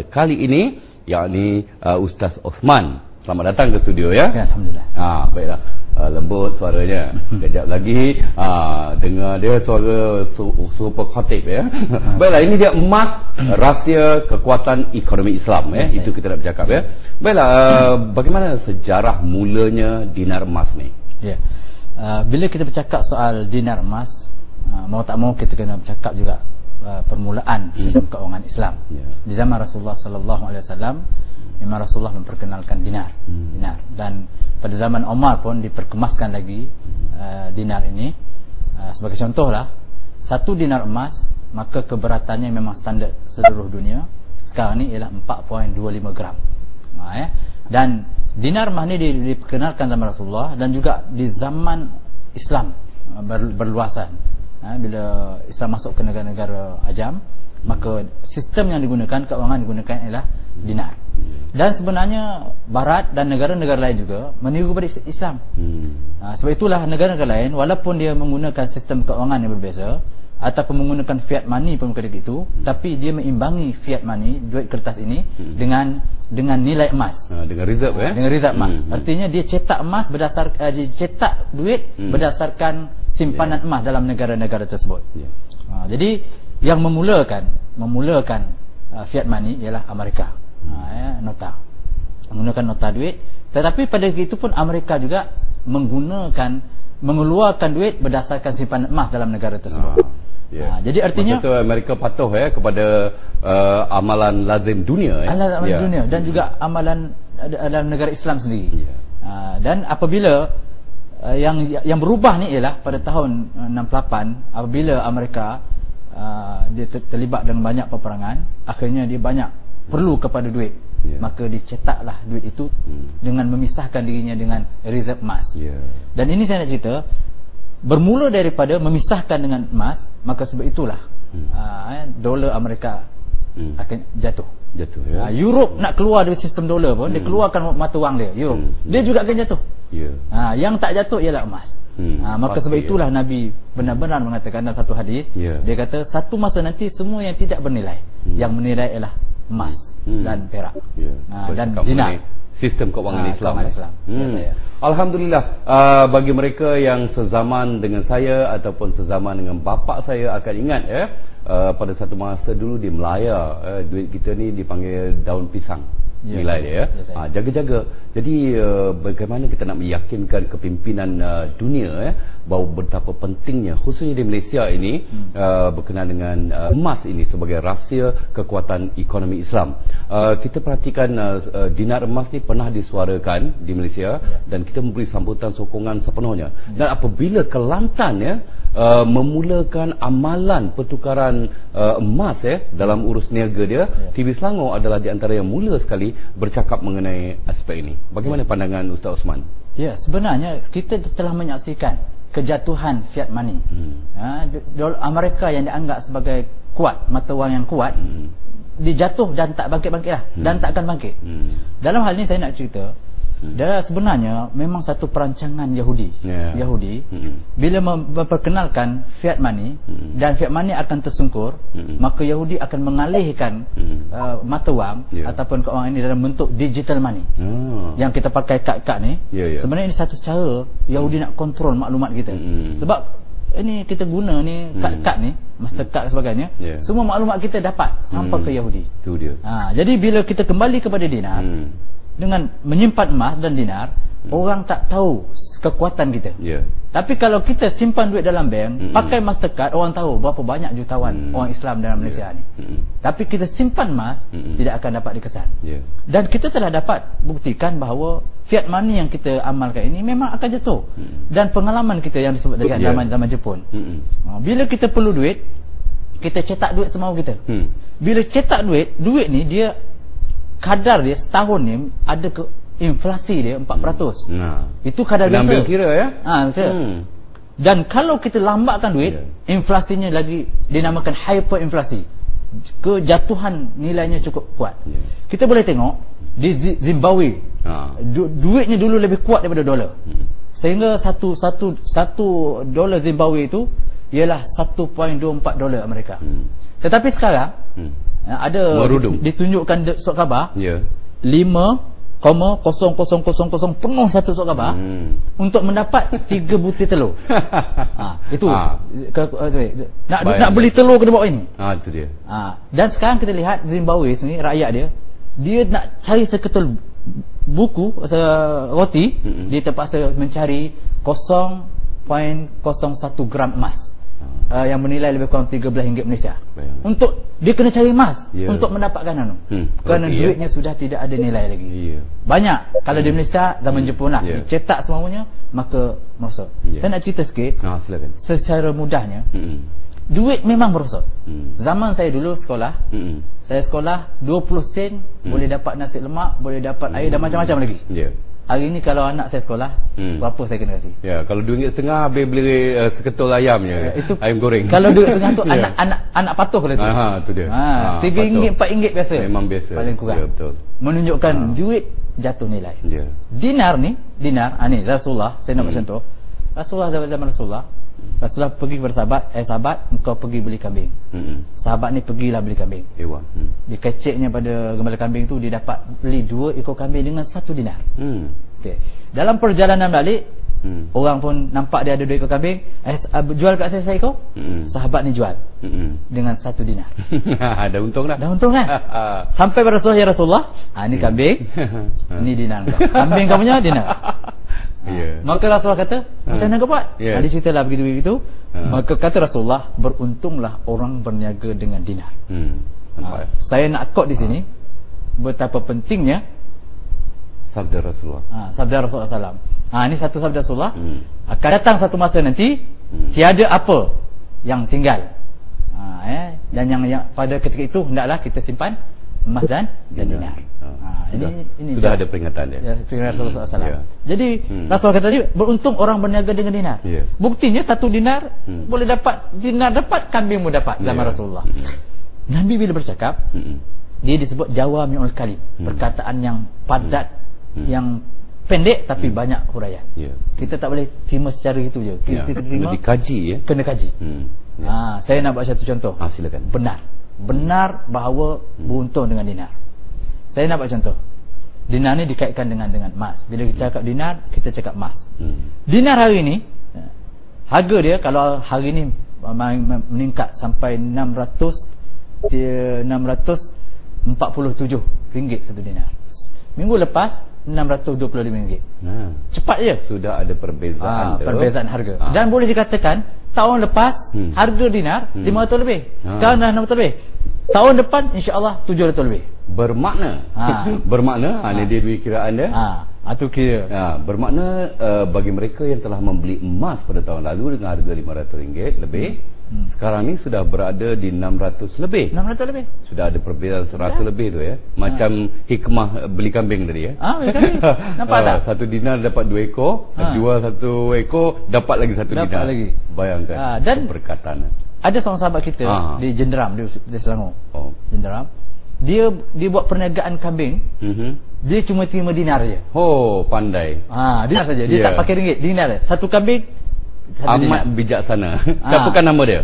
Kali ini yakni Ustaz Osman. Selamat datang ke studio ya. Ya, alhamdulillah. Baiklah. Lembut suaranya. Kejap lagi dengar dia suara super khatib ya. Baiklah, ini dia emas, rahsia kekuatan ekonomi Islam ya. Itu kita nak bercakap ya. Baiklah, bagaimana sejarah mulanya dinar emas ni? Ya. Bila kita bercakap soal dinar emas, mau tak mau kita kena bercakap juga permulaan sistem keuangan Islam. Di zaman Rasulullah sallallahu alaihi wasallam memang Rasulullah memperkenalkan dinar. Dan pada zaman Umar pun diperkemaskan lagi dinar ini. Sebagai contohlah, 1 dinar emas maka keberatannya memang standard seluruh dunia. Sekarang ni ialah 4.25 gram. Dan dinar emas ni diperkenalkan zaman Rasulullah dan juga di zaman Islam berluasan. Bila Islam masuk ke negara-negara ajam, maka sistem yang digunakan, keuangan digunakan ialah dinar. Dan sebenarnya Barat dan negara-negara lain juga meniru pada Islam. Sebab itulah negara-negara lain, walaupun dia menggunakan sistem keuangan yang berbeza ataupun menggunakan fiat money pun ketika itu, tapi dia meimbangi fiat money, duit kertas ini dengan nilai emas, dengan reserve dengan reserve emas. Artinya dia cetak emas dia cetak duit berdasarkan simpanan emas dalam negara-negara tersebut. Jadi yang memulakan fiat money ialah Amerika. Nota, menggunakan nota duit. Tetapi pada itu pun Amerika juga mengeluarkan duit berdasarkan simpanan emas dalam negara tersebut. Jadi artinya masa itu Amerika patuh kepada amalan lazim dunia amalan dunia dan juga amalan dalam negara Islam sendiri. Dan apabila yang berubah ni ialah pada tahun 68, apabila Amerika dia terlibat dengan banyak peperangan, akhirnya dia banyak perlu kepada duit. Maka dicetaklah duit itu dengan memisahkan dirinya dengan reserve emas. Dan ini saya nak cerita, bermula daripada memisahkan dengan emas, maka sebab itulah dolar Amerika akan jatuh. Europe nak keluar dari sistem dolar pun, dia keluarkan mata wang dia, Europe, dia juga akan jatuh. Yang tak jatuh ialah emas. Maka sebab itulah Nabi benar-benar mengatakan dalam satu hadis, dia kata satu masa nanti semua yang tidak bernilai, yang menilai ialah emas dan perak dan dinar. Sistem keuangan Islam. Alhamdulillah, bagi mereka yang sezaman dengan saya ataupun sezaman dengan bapa saya akan ingat pada satu masa dulu di Melaya, duit kita ni dipanggil daun pisang. Nilai dia jaga-jaga. Jadi bagaimana kita nak meyakinkan kepimpinan dunia bahawa betapa pentingnya, khususnya di Malaysia ini, berkenaan dengan emas ini sebagai rahsia kekuatan ekonomi Islam. Kita perhatikan dinar emas ni pernah disuarakan di Malaysia dan kita memberi sambutan sokongan sepenuhnya. Dan apabila Kelantan memulakan amalan pertukaran emas dalam urus niaga dia, TV Selangor adalah di antara yang mula sekali bercakap mengenai aspek ini. Bagaimana pandangan Ustaz Osman? Ya, sebenarnya kita telah menyaksikan kejatuhan fiat money. Dolar Amerika yang dianggap sebagai kuat, mata wang yang kuat, dijatuh dan tak bangkit-bangkit lah, dan tak akan bangkit. Dalam hal ini saya nak cerita, dia sebenarnya memang satu perancangan Yahudi. Yahudi bila memperkenalkan fiat money dan fiat money akan tersungkur, maka Yahudi akan mengalihkan mata wang ataupun keuangan ini dalam bentuk digital money. Yang kita pakai kad-kad ni, sebenarnya ini satu cara Yahudi nak kontrol maklumat kita. Sebab ini kita guna ni kad-kad ni, Mastercard dan sebagainya, semua maklumat kita dapat sampai ke Yahudi. Itu dia. Jadi bila kita kembali kepada dinar, dengan menyimpan emas dan dinar, orang tak tahu kekuatan kita. Tapi kalau kita simpan duit dalam bank, pakai Mastercard, orang tahu berapa banyak jutawan orang Islam dalam Malaysia ni. Tapi kita simpan emas, tidak akan dapat dikesan. Dan kita telah dapat buktikan bahawa fiat money yang kita amalkan ini memang akan jatuh. Dan pengalaman kita yang disebut dengan zaman Jepun, bila kita perlu duit, kita cetak duit semau kita. Bila cetak duit ni dia kadar dia setahun ni ada ke inflasi dia 4%. Itu kadar biasa. Ambil kira kira. Dan kalau kita lambatkan duit, inflasinya lagi dinamakan hyperinflasi. Kejatuhan nilainya cukup kuat. Kita boleh tengok di Zimbabwe, duitnya dulu lebih kuat daripada dolar. Sehingga satu dolar Zimbabwe itu ialah 1.24 dolar Amerika. Tetapi sekarang Ada merudum. Ditunjukkan surat khabar. Ya. 5,0000 penuh satu surat khabar untuk mendapat 3 butir telur. Itu nak beli telur kena bawa ini. Itu dia. Dan sekarang kita lihat Zimbabwe ni, rakyat dia nak cari seketul buku roti, dia terpaksa mencari 0.01 gram emas. Yang bernilai lebih kurang RM13 Malaysia. Untuk dia kena cari emas untuk mendapatkan kerana duitnya sudah tidak ada nilai lagi. Banyak kalau di Malaysia zaman Jepun lah dicetak semuanya, maka merosot. Saya nak cerita sikit. Silakan. Secara mudahnya, duit memang merosot. Zaman saya dulu sekolah, saya sekolah 20 sen boleh dapat nasi lemak, boleh dapat air dan macam-macam lagi. Hari ni kalau anak saya sekolah, berapa saya kena kasih? Ya, kalau RM2.50 habis beli seketul ayam je. Itu ayam goreng. Kalau RM2.50 tu anak patuh kalau tu. Itu dia. RM3, RM4 biasa. Memang biasa. Paling kurang. Ya, betul. Menunjukkan duit jatuh nilai. Ya. Dinar ni Rasulullah, saya nak contoh. Rasulullah zaman Rasulullah pergi kepada sahabat, engkau pergi beli kambing. Sahabat ni pergilah beli kambing. Ewa. Dia keceknya pada gembala kambing tu, dia dapat beli 2 ekor kambing dengan 1 dinar. Okay. Dalam perjalanan balik, orang pun nampak dia ada 2 ekor kambing. Jual kat saya 1 ekor. Sahabat ni jual dengan 1 dinar. Dah untung dah. Dah untung kan? Sampai pada Rasulullah, ya Rasulullah, ni kambing, ni dinar kau. Kambing kau punya dinar. Maka Rasulullah kata, macam mana kau buat? Dia ceritalah begitu-begitu. Maka kata Rasulullah, beruntunglah orang berniaga dengan dinar. Saya nak quote di sini betapa pentingnya sabda Rasulullah. Sabda Rasulullah SAW. Ini satu sabda Rasulullah. Akan datang satu masa nanti, tiada apa yang tinggal. Dan yang pada ketika itu hendaklah kita simpan emas dan dinar. Ini sudah ada peringatan dia. Peringatan Rasulullah SAW. Jadi Rasulullah kata tadi, beruntung orang berniaga dengan dinar. Buktinya 1 dinar boleh dapat kambing pun dapat zaman Rasulullah. Nabi bila bercakap, dia disebut jawami'ul kalim, perkataan yang padat, yang pendek tapi banyak huraian. Kita tak boleh terima secara itu je. Kita terima, kena dikaji. Kena kaji. Saya nak buat satu contoh. Silakan. Benar bahawa beruntung dengan dinar. Saya nak buat contoh. Dinar ni dikaitkan dengan emas. Bila kita cakap dinar, kita cakap emas. Dinar hari ni, harga dia kalau hari ni meningkat sampai 647 ringgit satu dinar. Minggu lepas RM625. Cepat je. Sudah ada perbezaan harga. Dan boleh dikatakan tahun lepas harga dinar 500 lebih. Sekarang dah 600 lebih. Tahun depan insya-Allah 700 lebih. Bermakna ni dia punya kiraan dia. Itu kira. Bermakna bagi mereka yang telah membeli emas pada tahun lalu dengan harga RM500 lebih, sekarang ni sudah berada di 600 lebih. 600 lebih. Sudah ada perbezaan 100 lebih tu ya. Macam hikmah beli kambing tadi ya. Beli kambing. Nampak tak? 1 dinar dapat 2 ekor, jual 1 ekor dapat lagi 1 dinar. Lagi. Bayangkan dan perkataan. Ada seorang sahabat kita di Jenderam, di Selangor. Jenderam. Dia buat perniagaan kambing. Dia cuma terima dinar je. Pandai. Dinar saja. Dia tak pakai ringgit, dinar. Satu kambing amat bijaksana. Siapakah nama dia?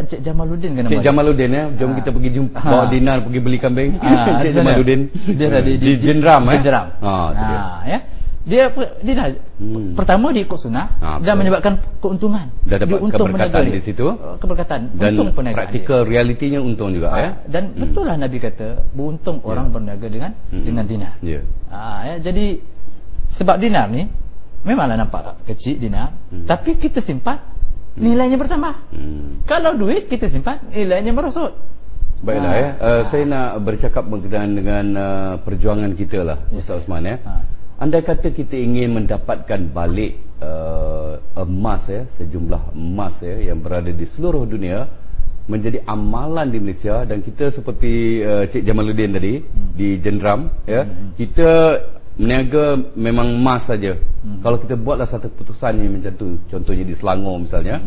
Cik Jamaluddin kan nama Cik Jamaluddin ya. Jom kita pergi jumpa bawa dinar pergi beli kambing. Cik Jamaluddin. Dia di Jenderam Jenderam. Ya. Dia pertama dia ikut sunnah dan menyebabkan keuntungan. Dah dapat keberkatan di situ. Keberkatan dan praktikal realitinya untung juga ya. Dan betul lah Nabi kata beruntung orang berniaga dengan dinar. Jadi sebab dinar ni memanglah nampak kecil dinar, tapi kita simpan nilainya bertambah. Kalau duit kita simpan nilainya merosot. Baiklah ya. Saya nak bercakap berkenaan dengan perjuangan kita lah Ustaz Osman ya. Andai kata kita ingin mendapatkan balik emas ya, sejumlah emas ya yang berada di seluruh dunia menjadi amalan di Malaysia, dan kita seperti Cik Jamaluddin tadi di Jenderam ya, kita meniaga memang emas saja. Kalau kita buatlah satu keputusan yang macam tu, contohnya di Selangor misalnya,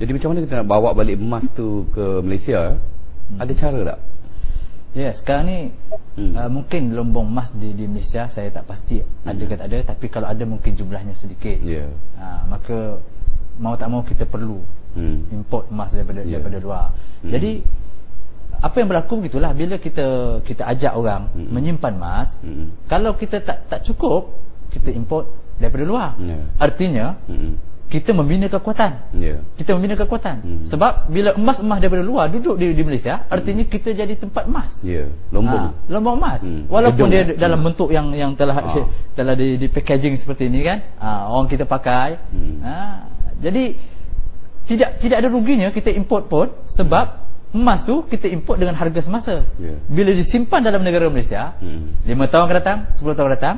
jadi macam mana kita nak bawa balik emas tu ke Malaysia? Ada cara tak? Ya, sekarang ni mungkin lumbung emas di Malaysia saya tak pasti ada ke tak ada, tapi kalau ada mungkin jumlahnya sedikit. Maka mau tak mau kita perlu import emas daripada luar. Jadi apa yang berlaku begitulah bila kita ajak orang menyimpan emas, kalau kita tak cukup, kita import daripada luar. Artinya kita membina kekuatan. Kita membina kekuatan. Sebab bila emas-emas daripada luar duduk di Malaysia, artinya kita jadi tempat emas. Lombok. Lombok emas. Walaupun dia dalam bentuk yang telah di packaging seperti ini kan. Orang kita pakai. Jadi tidak ada ruginya kita import pun, sebab emas tu kita import dengan harga semasa. Bila disimpan dalam negara Malaysia, 5 tahun akan datang, 10 tahun akan datang,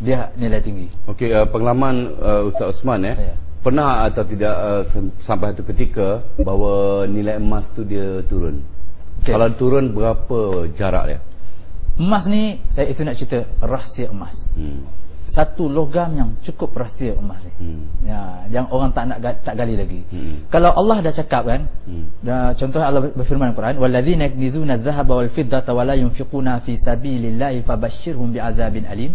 dia nilai tinggi. Okey, pengalaman Ustaz Osman pernah atau tidak sampai satu ketika bahawa nilai emas tu dia turun? Kalau turun, berapa jarak dia? Emas ni, saya itu nak cerita rahsia emas. Satu logam yang cukup rahsia emas ni. Yang orang tak gali lagi. Kalau Allah dah cakap kan, contohnya Allah berfirman dalam Quran, walladzina yaknizuna adh-dhahaba wal fiddata wa la yunfiquna fi sabilillahi fabashshirhum bi'adzabin alim.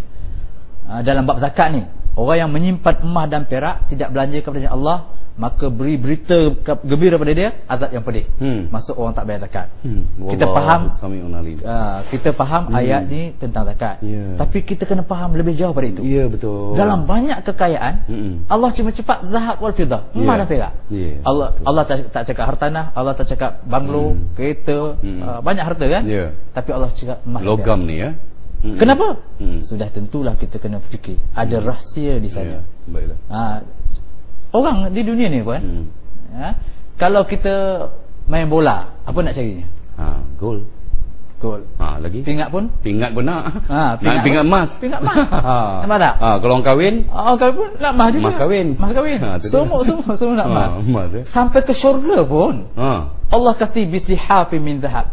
Dalam bab zakat ni, orang yang menyimpan emas dan perak, tidak belanja kepada jalan Allah, maka beri berita gembira pada dia, azab yang pedih. Maksud orang tak bayar zakat. Kita faham, kita faham ayat ni tentang zakat. Tapi kita kena faham lebih jauh pada itu. Betul. Dalam banyak kekayaan, Allah cuma cepat zahab wal fiddah, emas dan perak. Allah tak cakap hartanah, Allah tak cakap banglo, kereta, banyak harta kan. Tapi Allah cakap emas, logam ni Kenapa? Sudah tentulah kita kena fikir ada rahsia di sana. Baiklah. Orang di dunia ni kan, kalau kita main bola, apa nak carinya? Gol. Lagi pingat pun nak. Pingat emas. Nampak tak? Kalau orang kahwin, orang kahwin pun nak emas juga. Mas kahwin. Semua nak emas. Sampai ke syurga pun. Allah kasih bisihafin min zahab.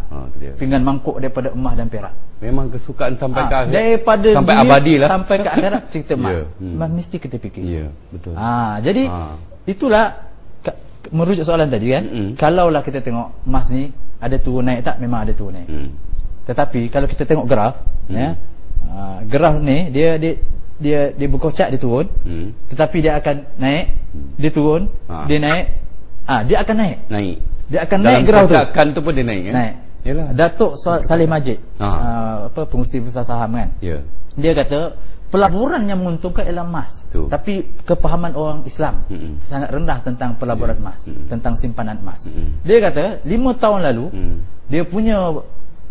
Pinggan mangkuk daripada emas dan perak. Memang kesukaan sampai ke akhir. Daripada sampai abadi lah. Sampai ke akhirat cerita emas. Mesti kita fikir. Betul. Jadi itulah merujuk soalan tadi kan. Kalaulah kita tengok emas ni ada turun naik tak? Memang ada turun naik. Tetapi kalau kita tengok graf, graf ni dia berkocak, dia turun. Tetapi dia akan naik, dia turun, dia naik. Dia akan naik. Dia akan naik graf tu. Dalam tu pun dia naik. Naik. Yalah. Datuk Saleh Majid, pengurusi bursa saham kan. Dia kata pelaburan yang menguntungkan ialah emas. Tapi kefahaman orang Islam sangat rendah tentang pelaburan emas, tentang simpanan emas. Dia kata 5 tahun lalu dia punya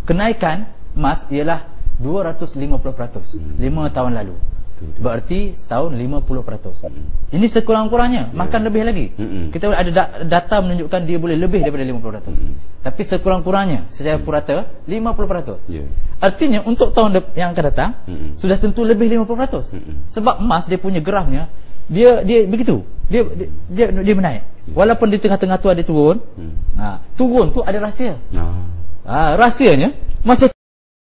kenaikan emas ialah 250%. 5 tahun lalu. Berarti setahun 50%. Ini sekurang-kurangnya, makan lebih lagi. Kita ada data menunjukkan dia boleh lebih daripada 50%. Tapi sekurang-kurangnya secara purata 50%. Artinya untuk tahun yang akan datang sudah tentu lebih 50%. Sebab emas dia punya grafnya dia begitu. Dia menaik. Walaupun di tengah-tengah tu ada turun. Turun tu ada rahsia. Rahsianya masa